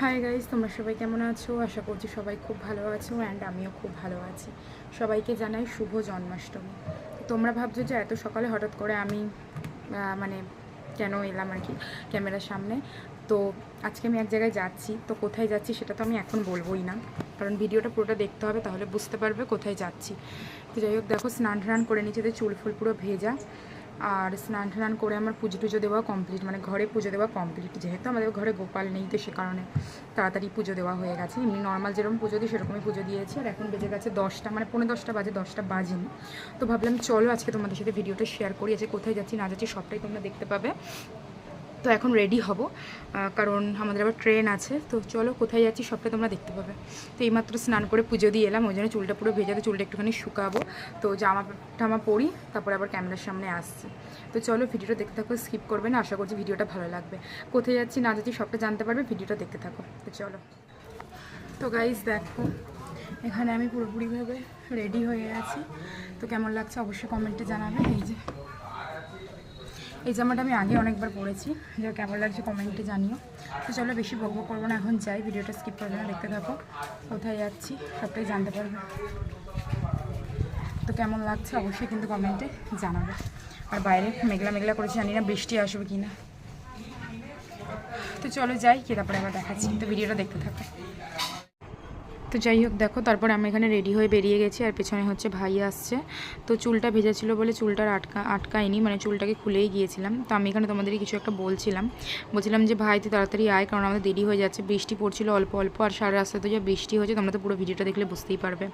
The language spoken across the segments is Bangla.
হাই গাইজ, তোমরা সবাই কেমন আছো? আশা করছি সবাই খুব ভালো আছো অ্যান্ড আমিও খুব ভালো আছি। সবাইকে জানাই শুভ জন্মাষ্টমী। তোমরা ভাবছো যে এত সকালে হঠাৎ করে আমি মানে কেন এলাম আর কি ক্যামেরার সামনে। তো আজকে আমি এক জায়গায় যাচ্ছি, তো কোথায় যাচ্ছি সেটা তো আমি এখন বলবোই না, কারণ ভিডিওটা পুরোটা দেখতে হবে, তাহলে বুঝতে পারবে কোথায় যাচ্ছি। তো যাই হোক, দেখো স্নান টান করে নিচে, চুল ফুল পুরো ভেজা, আর স্নান টান করে আমার পুজো টুজো দেওয়া কমপ্লিট, মানে ঘরে পুজো দেওয়া কমপ্লিট। যেহেতু আমাদের ঘরে গোপাল নেই, তো সে কারণে তাড়াতাড়ি পুজো দেওয়া হয়ে গেছে। এমনি নর্মাল যেরকম পুজো দিই সেরকমই পুজো দিয়েছি। আর এখন বেজে গেছে 10টা, মানে 10:45 বাজে, 10টা বাজেনি। তো ভাবলাম চলো আজকে তোমাদের সাথে ভিডিওটা শেয়ার করি, আজকে কোথায় যাচ্ছি না যাচ্ছি সবটাই তোমরা দেখতে পাবে। তো এখন রেডি হব, কারণ আমাদের আবার ট্রেন আছে। তো চলো কোথায় যাচ্ছি সবটা তোমরা দেখতে পাবে। তো এইমাত্র স্নান করে পুজো দিয়ে এলাম, ওই জন্য চুলটা পুরো ভেজাতে, চুলটা একটুখানি শুকাবো। তো জামা টামা পরি, তারপরে আবার ক্যামেরার সামনে আসছি। তো চলো ভিডিওটা দেখতে থাকো, স্কিপ করবে না, আশা করছি ভিডিওটা ভালো লাগবে। কোথায় যাচ্ছি না যাচ্ছি সবটা জানতে পারবে, ভিডিওটা দেখতে থাকো। তো চলো। তো গাইজ দেখো, এখানে আমি পুরোপুরিভাবে রেডি হয়ে আছি। তো কেমন লাগছে অবশ্যই কমেন্টে জানাবে। এই জামাটা আমি আগে অনেকবার পরেছি, যা কেমন লাগছে কমেন্টে জানিও। তো চলো বেশি বকবক করবো না, এখন যাই, ভিডিওটা স্কিপ করবে না, দেখতে থাকো। কোথায় যাচ্ছি সবটাই জানতে পারবে। তো কেমন লাগছে অবশ্যই কিন্তু কমেন্টে জানাবে। আর বাইরে মেঘলা মেঘলা করেছি, জানি না বৃষ্টি আসবে কি না। তো চলো যাই, কি তারপরে আবার দেখাচ্ছি। তো ভিডিওটা দেখতে থাকো। তো যাই হোক দেখো, তারপর আমি এখানে রেডি হয়ে বেরিয়ে গেছি, আর পেছনে হচ্ছে ভাই আসছে। তো চুলটা ভেজা ছিল বলে চুলটার আটকায়নি, মানে চুলটাকে খুলেই গিয়েছিলাম। তো আমি এখানে তোমাদেরকে কিছু একটা বলছিলাম যে ভাই তুই তাড়াতাড়ি আয়, কারণ আমাদের দেরি হয়ে যাচ্ছে। বৃষ্টি পড়ছিল অল্প অল্প, আর সারা রাস্তাতে যা বৃষ্টি হয়েছে, তোমরা তো পুরো ভিডিওটা দেখলে বুঝতেই পারবে।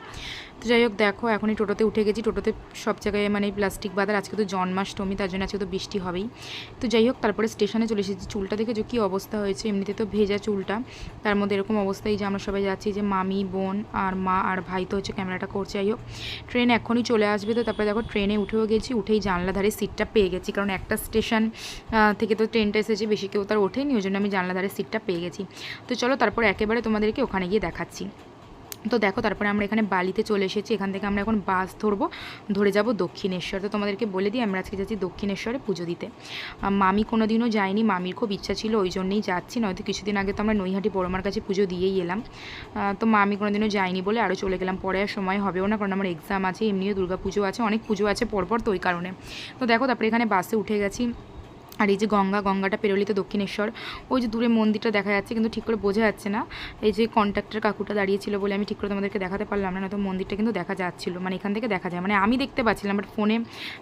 তো যাই হোক দেখো, এখনই টোটোতে উঠে গেছি। টোটোতে সব জায়গায় মানে প্লাস্টিক বাজার, আজকে তো জন্মাষ্টমী, তার জন্য আজকে তো বৃষ্টি হবেই। তো যাই হোক, তারপরে স্টেশনে চলে এসেছি। চুলটা দেখে যে কী অবস্থা হয়েছে, এমনিতে তো ভেজা চুলটা, তার মধ্যে এরকম অবস্থায় যে আমরা সবাই যাচ্ছি, যে মামি, বোন আর মা আর ভাই তো হচ্ছে ক্যামেরাটা করছে। যাই হোক, ট্রেন এখনই চলে আসবে। তো তারপরে দেখো ট্রেনে উঠেও গেছি, উঠেই জানলা ধারে সিটটা পেয়ে গেছি, কারণ একটা স্টেশন থেকে তো ট্রেনটা এসেছে, বেশি কেউ তার ওঠেনি, ওই জন্য আমি জানলা ধারে সিটটা পেয়ে গেছি। তো চলো তারপর একেবারে তোমাদেরকে ওখানে গিয়ে দেখাচ্ছি। তো দেখো, তারপরে আমরা এখানে বালিতে চলে এসেছি। এখান থেকে আমরা এখন বাস ধরে যাব দক্ষিণেশ্বর। তো তোমাদেরকে বলে দিই, আমরা আজকে যাচ্ছি দক্ষিণেশ্বরে পুজো দিতে। মামি কোনো দিনও যায়নি, মামির খুব ইচ্ছা ছিল, ওই জন্যই যাচ্ছি। নয়তো কিছুদিন আগে তো আমরা নৈহাটি বড়মার কাছে পুজো দিয়েই এলাম। তো মামি কোনো দিনও যায়নি বলে আরও চলে গেলাম। পরে আর সময় হবেও না, কারণ আমার এক্সাম আছে, এমনিও দুর্গা পুজো আছে, অনেক পুজো আছে পরপর, তো ওই কারণে। তো দেখো, তারপরে এখানে বাসে উঠে গেছি। আর এই যে গঙ্গাটা পেরোলি তো দক্ষিণেশ্বর। ওই যে দূরে মন্দিরটা দেখা যাচ্ছে, কিন্তু ঠিক করে বোঝা যাচ্ছে না। এই যে কন্ট্রাক্টর কাকুটা দাঁড়িয়েছিল বলে আমি ঠিক করে তোমাদেরকে দেখাতে পারলাম না, নয়তো মন্দিরটা কিন্তু দেখা যাচ্ছিলো, মানে এখান থেকে দেখা যায়, মানে আমি দেখতে পাচ্ছিলাম, বাট ফোনে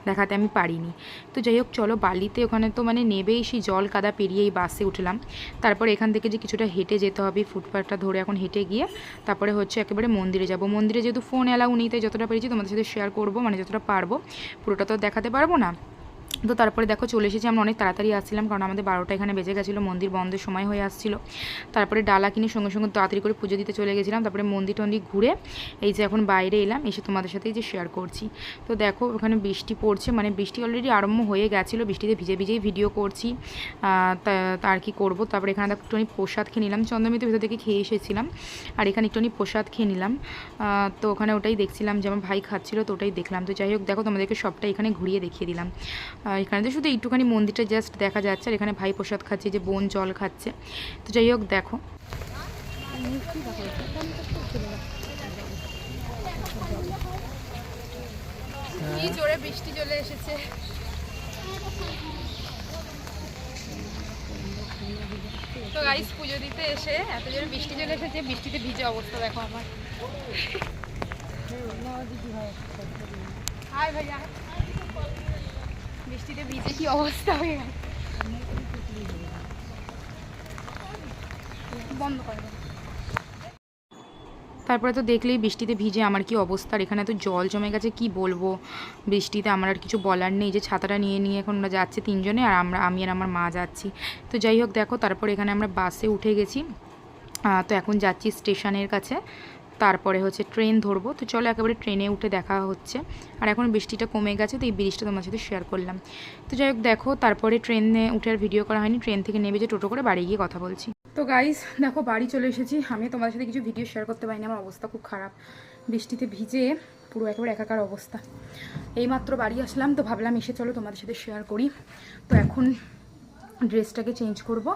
দেখাতে আমি পারিনি। তো যাই হোক চলো, বালিতে ওখানে তো মানে নেবেই, সেই জল কাদা পেরিয়েই বাসে উঠলাম। তারপর এখান থেকে যে কিছুটা হেঁটে যেতে হবে, ফুটপাথটা ধরে এখন হেঁটে গিয়ে তারপরে হচ্ছে একেবারে মন্দিরে যাব। মন্দিরে যেহেতু ফোন অ্যালাউ নেই, তাই যতটা পেরেছি তোমাদের সাথে শেয়ার করবো, মানে যতটা পারবো, পুরোটা তো দেখাতে পারবো না। তো তারপরে দেখো চলে এসেছি, আমরা অনেক তাড়াতাড়ি আসছিলাম, কারণ আমাদের 12টা এখানে বেজে গেছিলো, মন্দির বন্ধের সময় হয়ে আসছিলো। তারপরে ডালা কিনে সঙ্গে সঙ্গে তাড়াতাড়ি করে পুজো দিতে চলে গেছিলাম। তারপরে মন্দির টন্দির ঘুরে এই যে এখন বাইরে এলাম, এসে তোমাদের সাথে এই যে শেয়ার করছি। তো দেখো ওখানে বৃষ্টি পড়ছে, মানে বৃষ্টি অলরেডি আরম্ভ হয়ে গেছিলো, বৃষ্টিতে ভিজে ভিজেই ভিডিও করছি। তার কি করবো। তারপরে এখানে দেখো একটুখানি প্রসাদ খেয়ে নিলাম, চন্দ্রমিতে ভিতর থেকে খেয়ে এসেছিলাম, আর এখানে একটুখানি প্রসাদ খেয়ে নিলাম। তো ওখানে ওটাই দেখছিলাম, যে আমার ভাই খাচ্ছিলো, তো ওটাই দেখলাম। তো যাই হোক দেখো, তোমাদেরকে সবটা এখানে ঘুরিয়ে দেখিয়ে দিলাম। এখানে তো শুধু একটুখানি মন্দিরটা জাস্ট দেখা যাচ্ছে, আর এখানে ভাই প্রসাদ খাচ্ছে, যে বোন জল খাচ্ছে। তো যাই হোক দেখো, কি জোরে বৃষ্টি চলে এসেছে। তো গাইস, পুজো দিতে এসে এত জোরে বৃষ্টি চলে এসেছে, বৃষ্টিতে ভিজে অবস্থা দেখো আমার। হাই ভাইয়া, বৃষ্টিতে ভিজে কি অবস্থা হয়ে গেছে। বন্ধ করে। তারপরে তো দেখলেই বৃষ্টিতে ভিজে আমার কি অবস্থা, আর এখানে তো জল জমে গেছে, কি বলবো। বৃষ্টিতে আমার আর কিছু বলার নেই, যে ছাতাটা নিয়ে নিয়ে এখন ওরা যাচ্ছে তিনজনে, আর আমি আর আমার মা যাচ্ছি। তো যাই হোক দেখো, তারপর এখানে আমরা বাসে উঠে গেছি। তো এখন যাচ্ছি স্টেশনের কাছে, তারপরে হচ্ছে ট্রেন ধরবো। তো চলো একেবারে ট্রেনে উঠে দেখা হচ্ছে। আর এখন বৃষ্টিটা কমে গেছে, তো এই বৃষ্টিটা তোমার সাথে শেয়ার করলাম। তো যাই হোক দেখো, তারপরে ট্রেনে উঠে আর ভিডিও করা হয়নি, ট্রেন থেকে নেমে যে টোটো করে বাড়ি গিয়ে কথা বলছি। তো গাইস দেখো, বাড়ি চলে এসেছি। আমি তোমাদের সাথে কিছু ভিডিও শেয়ার করতে পারিনি, আমার অবস্থা খুব খারাপ, বৃষ্টিতে ভিজে পুরো একেবারে একাকার অবস্থা। এইমাত্র বাড়ি আসলাম, তো ভাবলাম এসে চলো তোমাদের সাথে শেয়ার করি। তো এখন ড্রেসটাকে চেঞ্জ করব,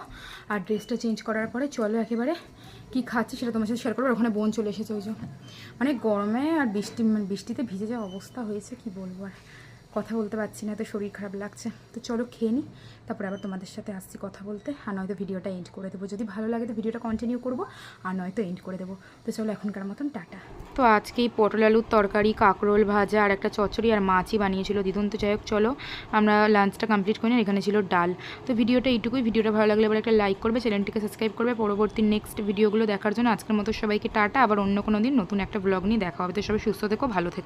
আর ড্রেসটা চেঞ্জ করার পরে চলো একেবারে কি খাচ্ছি সেটা তোমার সাথে শেয়ার করবো। আর ওখানে বোন চলে এসেছে, ওই যে মানে গরমে আর বৃষ্টিতে ভিজে যাওয়া অবস্থা হয়েছে, কি বলবো, আর কথা বলতে পারছি না, তো শরীর খারাপ লাগছে। তো চলো খেয়ে নিই, তারপরে আবার তোমাদের সাথে আসছি কথা বলতে। আর নয়তো ভিডিওটা এন্ড করে দেবো, যদি ভালো লাগে তো ভিডিওটা কন্টিনিউ করবো, আর নয়তো এন্ড করে দেবো। তো চলো এখনকার মতন টাটা। তো আজকে এই পটল আলুর তরকারি, কাঁকরোল ভাজা আর একটা চচ্চড়ি আর মাছই বানিয়েছিল দিদুন। তো যাই হোক চলো আমরা লাঞ্চটা কমপ্লিট করি না, এখানে ছিল ডাল। তো ভিডিওটা এইটুকুই, ভিডিওটা ভালো লাগলে এবার একটা লাইক করবে, চ্যানেলটিকে সাবস্ক্রাইব করবে পরবর্তী নেক্সট ভিডিওগুলো দেখার জন্য। আজকের মতো সবাইকে টাটা, আবার অন্য কোনো দিন নতুন একটা ব্লগ নিয়ে দেখা হবে। তো সবাই সুস্থ থেকো, ভালো থেকো।